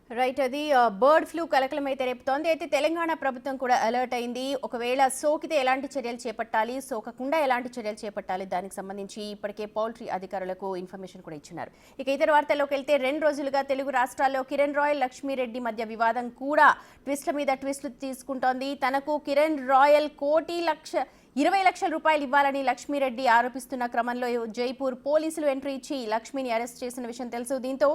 Right అది bird flu కలకలం అయితే రేపుతోంది. అయితే తెలంగాణ ప్రభుత్వం కూడా అలర్ట్ అయింది. ఒకవేళ సోకితే ఎలాంటి చర్యలు చేపట్టాలి, సోకకుండా ఎలాంటి చర్యలు చేపట్టాలి, దానికి సంబంధించి ఇప్పటికే పౌల్ట్రీ అధికారులకు ఇన్ఫర్మేషన్ కూడా ఇచ్చినారు. ఇక ఇతర వార్తల్లోకి వెళ్తే 2 రోజులుగా తెలుగు రాష్ట్రాల్లో కిరణ్ రాయల్, లక్ష్మీరెడ్డి మధ్య వివాదం కూడా ట్విస్ట్ల మీద ట్విస్టులు తీసుకుంటోంది. తనకు కిరణ్ రాయల్ 1,20,00,000 రూపాయలు ఇవ్వాలని లక్ష్మీరెడ్డి ఆరోపిస్తున్న క్రమంలో జైపూర్ పోలీసులు ఎంట్రీ ఇచ్చి లక్ష్మిని అరెస్ట్ చేసిన విషయం తెలుసు. దీంతో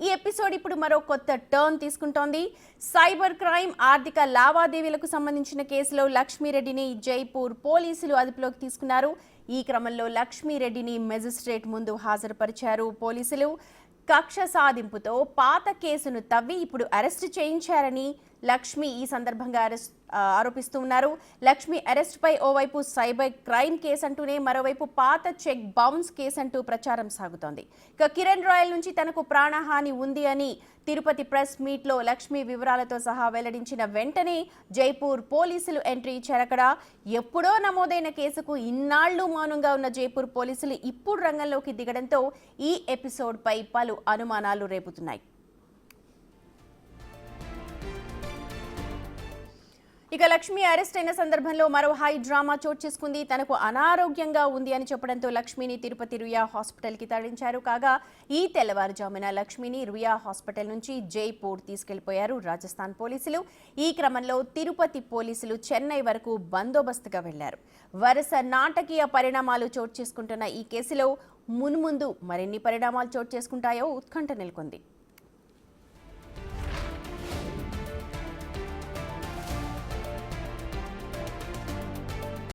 ఈ ఎపిసోడ్ ఇప్పుడు మరో కొత్త టర్న్ తీసుకుంటోంది. సైబర్ క్రైమ్, ఆర్థిక లావాదేవీలకు సంబంధించిన కేసులో లక్ష్మీరెడ్డిని జైపూర్ పోలీసులు అదుపులోకి తీసుకున్నారు. ఈ క్రమంలో లక్ష్మీరెడ్డిని మెజిస్ట్రేట్ ముందు హాజరుపరిచారు పోలీసులు. కక్ష సాధింపుతో పాత కేసును తవ్వి ఇప్పుడు అరెస్ట్ చేయించారని లక్ష్మి ఈ సందర్భంగా ఆరోపిస్తూ ఉన్నారు. లక్ష్మి అరెస్ట్ పై ఓవైపు సైబర్ క్రైమ్ కేసు అంటూనే మరోవైపు పాత చెక్ బౌన్స్ కేసు అంటూ ప్రచారం సాగుతోంది. ఇక కిరణ్ రాయల్ నుంచి తనకు ప్రాణహాని ఉంది అని తిరుపతి ప్రెస్ మీట్ లో లక్ష్మి వివరాలతో సహా వెల్లడించిన వెంటనే జైపూర్ పోలీసులు ఎంట్రీ ఇచ్చారు. అక్కడ ఎప్పుడో నమోదైన కేసుకు ఇన్నాళ్లు మౌనంగా ఉన్న జైపూర్ పోలీసులు ఇప్పుడు రంగంలోకి దిగడంతో ఈ ఎపిసోడ్ పై పలు అనుమానాలు రేపుతున్నాయి. ఇక లక్ష్మి అరెస్ట్ అయిన సందర్భంలో మరో హై డ్రామా చోటు చేసుకుంది. తనకు అనారోగ్యంగా ఉంది అని చెప్పడంతో లక్ష్మిని తిరుపతి రుయా హాస్పిటల్కి తరలించారు. కాగా ఈ తెల్లవారుజామున లక్ష్మిని రుయా హాస్పిటల్ నుంచి జైపూర్ తీసుకెళ్లిపోయారు రాజస్థాన్ పోలీసులు. ఈ క్రమంలో తిరుపతి పోలీసులు చెన్నై వరకు బందోబస్తుగా వెళ్లారు. వరుస నాటకీయ పరిణామాలు చోటు చేసుకుంటున్న ఈ కేసులో మున్ముందు మరిన్ని పరిణామాలు చోటు చేసుకుంటాయో ఉత్కంఠ నెలకొంది.